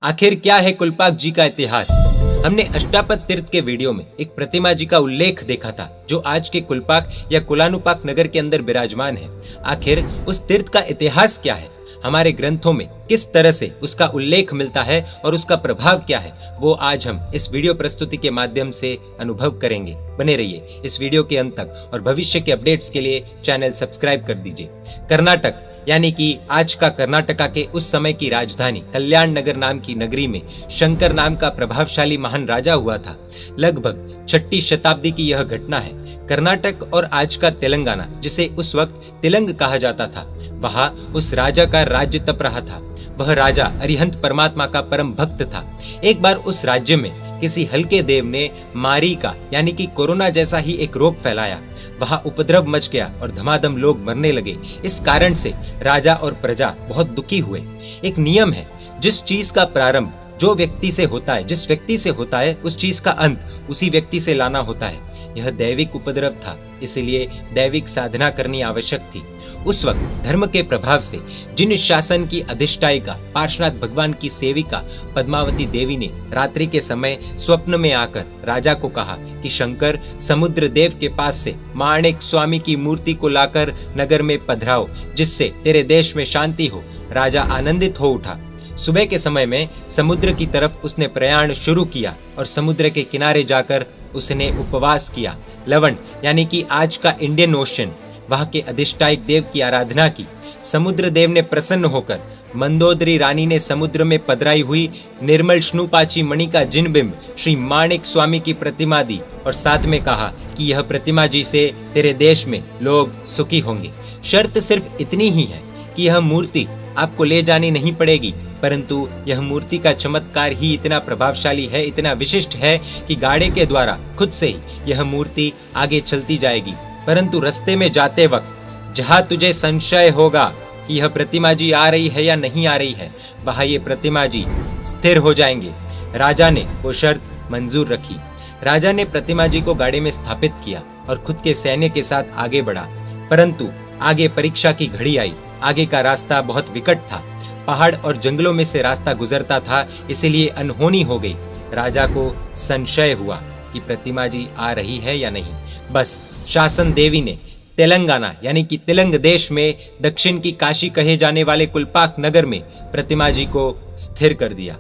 आखिर क्या है कुलपाक जी का इतिहास। हमने अष्टापद तीर्थ के वीडियो में एक प्रतिमा जी का उल्लेख देखा था जो आज के कुलपाक या कुलानुपाक नगर के अंदर विराजमान है। आखिर उस तीर्थ का इतिहास क्या है, हमारे ग्रंथों में किस तरह से उसका उल्लेख मिलता है और उसका प्रभाव क्या है, वो आज हम इस वीडियो प्रस्तुति के माध्यम से अनुभव करेंगे। बने रहिए इस वीडियो के अंत तक और भविष्य के अपडेट्स के लिए चैनल सब्सक्राइब कर दीजिए। कर्नाटक यानी कि आज का कर्नाटका के उस समय की राजधानी कल्याण नगर नाम की नगरी में शंकर नाम का प्रभावशाली महान राजा हुआ था। लगभग 6ठी शताब्दी की यह घटना है। कर्नाटक और आज का तेलंगाना, जिसे उस वक्त तिलंग कहा जाता था, वहां उस राजा का राज्य तप रहा था। वह राजा अरिहंत परमात्मा का परम भक्त था। एक बार उस राज्य में किसी हल्के देव ने मारी का यानी कि कोरोना जैसा ही एक रोग फैलाया। वहां उपद्रव मच गया और धमाधम लोग मरने लगे। इस कारण से राजा और प्रजा बहुत दुखी हुए। एक नियम है, जिस चीज का प्रारंभ जो व्यक्ति से होता है, जिस व्यक्ति से होता है, उस चीज का अंत उसी व्यक्ति से लाना होता है। यह दैविक उपद्रव था, इसलिए दैविक साधना करनी आवश्यक थी। उस वक्त धर्म के प्रभाव से जिन शासन की अधिष्ठायिका पार्श्वनाथ भगवान की सेविका पद्मावती देवी ने रात्रि के समय स्वप्न में आकर राजा को कहा कि शंकर समुद्र देव के पास से माणिक स्वामी की मूर्ति को लाकर नगर में पधराओ, जिससे तेरे देश में शांति हो। राजा आनंदित हो उठा। सुबह के समय में समुद्र की तरफ उसने प्रयाण शुरू किया और समुद्र के किनारे जाकर उसने उपवास किया। लवण यानी कि आज का इंडियन ओशन, वहां के अधिष्ठायक देव की आराधना की। समुद्र देव ने प्रसन्न होकर मंदोदरी रानी ने समुद्र में पधराई हुई निर्मल स्नूपाची मणि का जिनबिंब श्री माणिक स्वामी की प्रतिमा दी और साथ में कहा कि यह प्रतिमा जी से तेरे देश में लोग सुखी होंगे। शर्त सिर्फ इतनी ही है कि यह मूर्ति आपको ले जानी नहीं पड़ेगी, परंतु यह मूर्ति का चमत्कार ही इतना प्रभावशाली है, इतना विशिष्ट है कि गाड़े के द्वारा खुद से ही यह मूर्ति आगे चलती जाएगी। परंतु रास्ते में जाते वक्त जहां तुझे संशय होगा कि यह प्रतिमा जी आ रही है या नहीं आ रही है, वहां ये प्रतिमा जी स्थिर हो जाएंगे। राजा ने वो शर्त मंजूर रखी। राजा ने प्रतिमा जी को गाड़ी में स्थापित किया और खुद के सैन्य के साथ आगे बढ़ा। परंतु आगे परीक्षा की घड़ी आई। आगे का रास्ता बहुत विकट था, पहाड़ और जंगलों में से रास्ता गुजरता था, इसलिए अनहोनी हो गई। राजा को संशय हुआ कि प्रतिमा जी आ रही है या नहीं। बस शासन देवी ने तेलंगाना यानी कि तिलंग देश में दक्षिण की काशी कहे जाने वाले कुलपाक नगर में प्रतिमा जी को स्थिर कर दिया।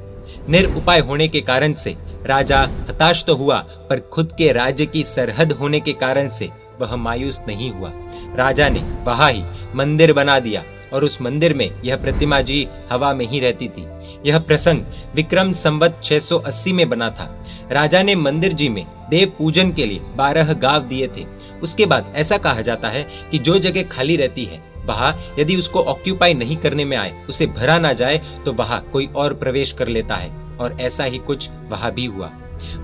निरुपाय होने के कारण से राजा हताश तो हुआ, पर खुद के राज्य की सरहद होने के कारण से वह मायूस नहीं हुआ। राजा ने वहां ही मंदिर बना दिया और उस मंदिर में यह प्रतिमा जी हवा में ही रहती थी। यह प्रसंग विक्रम संवत 680 में बना था। राजा ने मंदिर जी में देव पूजन के लिए 12 गांव दिए थे। उसके बाद ऐसा कहा जाता है कि जो जगह खाली रहती है वहां यदि उसको ऑक्यूपाई नहीं करने में आए, उसे भरा ना जाए, तो वहां कोई और प्रवेश कर लेता है। और ऐसा ही कुछ वहां भी हुआ।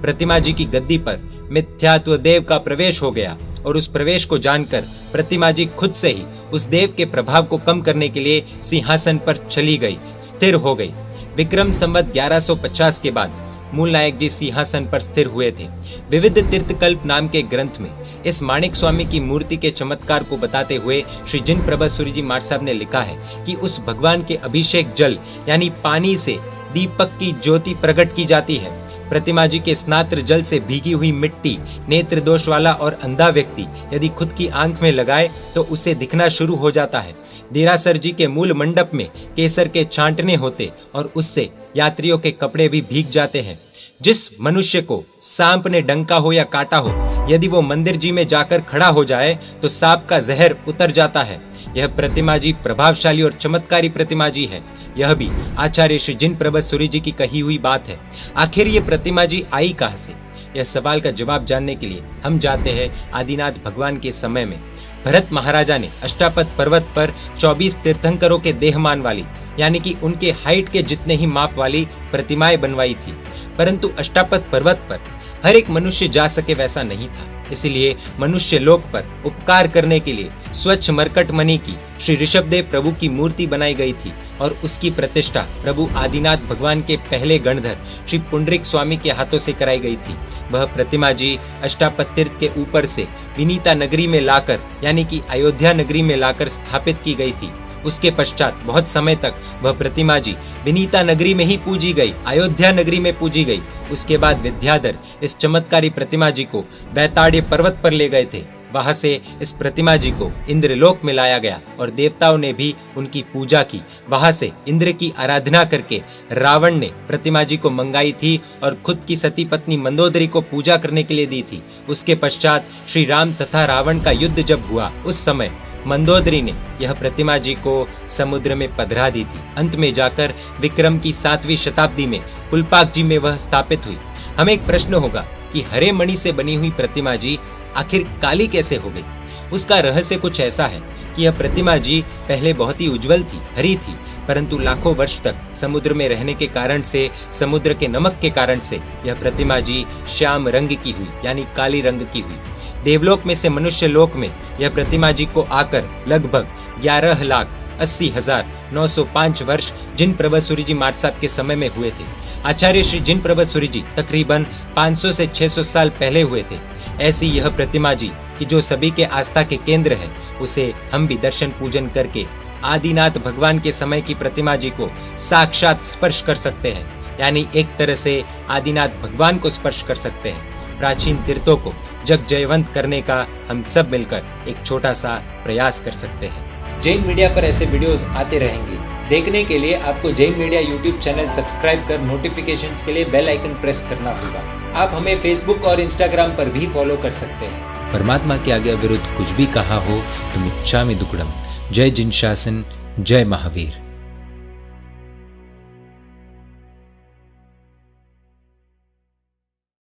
प्रतिमा जी की गद्दी पर मिथ्यात्व देव का प्रवेश हो गया और उस प्रवेश को जानकर प्रतिमा जी खुद से ही उस देव के प्रभाव को कम करने के लिए सिंहासन पर चली गई, स्थिर हो गई। विक्रम संवत 1150 के बाद मूल नायक जी सिंहासन पर स्थिर हुए थे। विविध तीर्थकल्प नाम के ग्रंथ में इस माणिक स्वामी की मूर्ति के चमत्कार को बताते हुए श्री जिन प्रभा सूरी जी माठ साहब ने लिखा है कि उस भगवान के अभिषेक जल यानी पानी से दीपक की ज्योति प्रकट की जाती है। प्रतिमा जी के स्नात्र जल से भीगी हुई मिट्टी नेत्र दोष वाला और अंधा व्यक्ति यदि खुद की आंख में लगाए तो उसे दिखना शुरू हो जाता है। देरासर जी के मूल मंडप में केसर के छांटने होते और उससे यात्रियों के कपड़े भी भीग जाते हैं। जिस मनुष्य को सांप ने डंका हो या काटा हो, यदि वो मंदिर जी में जाकर खड़ा हो जाए तो सांप का जहर उतर जाता है। यह प्रतिमा जी प्रभावशाली और चमत्कारी प्रतिमा जी है। यह भी आचार्य श्री जिन प्रभा सूरी जी की कही हुई बात है। आखिर ये प्रतिमा जी आई कहां से? यह सवाल का जवाब जानने के लिए हम जाते हैं आदिनाथ भगवान के समय में। भरत महाराजा ने अष्टापद पर्वत पर 24 तीर्थंकरों के देहमान वाली यानी कि उनके हाइट के जितने ही माप वाली प्रतिमाएं बनवाई थी, परंतु अष्टापद पर्वत पर हर एक मनुष्य जा सके वैसा नहीं था। इसलिए मनुष्य लोक पर उपकार करने के लिए स्वच्छ मरकट मणि की श्री ऋषभदेव प्रभु की मूर्ति बनाई गई थी और उसकी प्रतिष्ठा प्रभु आदिनाथ भगवान के पहले गणधर श्री पुंडरीक स्वामी के हाथों से कराई गई थी। वह प्रतिमा जी अष्टापद तीर्थ के ऊपर से विनीता नगरी में लाकर यानी कि अयोध्या नगरी में लाकर स्थापित की गई थी। उसके पश्चात बहुत समय तक वह प्रतिमा जी विनीता नगरी में ही पूजी गई, अयोध्या नगरी में पूजी गई। उसके बाद विद्याधर इस चमत्कारी प्रतिमा जी को बैताड़िय पर्वत पर ले गए थे। वहां से इस प्रतिमा जी को इंद्रलोक में लाया गया और देवताओं ने भी उनकी पूजा की। वहां से इंद्र की आराधना करके रावण ने प्रतिमा जी को मंगाई थी और खुद की सती पत्नी मंदोदरी को पूजा करने के लिए दी थी। उसके पश्चात श्री राम तथा रावण का युद्ध जब हुआ, उस समय मंदोदरी ने यह प्रतिमा जी को समुद्र में पधरा दी थी। अंत में जाकर विक्रम की 7वीं शताब्दी में कुलपाक जी में वह स्थापित हुई। हमें एक प्रश्न होगा कि हरे मणि से बनी हुई प्रतिमा जी आखिर काली कैसे हो गई? उसका रहस्य कुछ ऐसा है कि यह प्रतिमा जी पहले बहुत ही उज्जवल थी, हरी थी, परंतु लाखों वर्ष तक समुद्र में रहने के कारण से, समुद्र के नमक के कारण से यह प्रतिमा जी श्याम रंग की हुई, यानी काली रंग की हुई। देवलोक में से मनुष्य लोक में यह प्रतिमा जी को आकर लगभग 11,80,905 वर्ष जिन प्रभसूरी जी महाराज साहब के समय में हुए थे। आचार्य श्री जिन प्रभसूरी जी तकरीबन 500 से 600 साल पहले हुए थे। ऐसी यह प्रतिमा जी कि जो सभी के आस्था के केंद्र है, उसे हम भी दर्शन पूजन करके आदिनाथ भगवान के समय की प्रतिमा जी को साक्षात स्पर्श कर सकते हैं, यानी एक तरह से आदिनाथ भगवान को स्पर्श कर सकते हैं। प्राचीन तीर्थों को जग जयवंत करने का हम सब मिलकर एक छोटा सा प्रयास कर सकते हैं। जैन मीडिया पर ऐसे वीडियोस आते रहेंगे। देखने के लिए आपको Jain media YouTube channel subscribe कर नोटिफिकेशंस के लिए बेल आइकन प्रेस करना होगा। आप हमें फेसबुक और इंस्टाग्राम पर भी फॉलो कर सकते हैं। परमात्मा के आगे विरुद्ध कुछ भी कहा हो तो मिच्छामि दुक्कडम। जय जिन शासन, जय महावीर।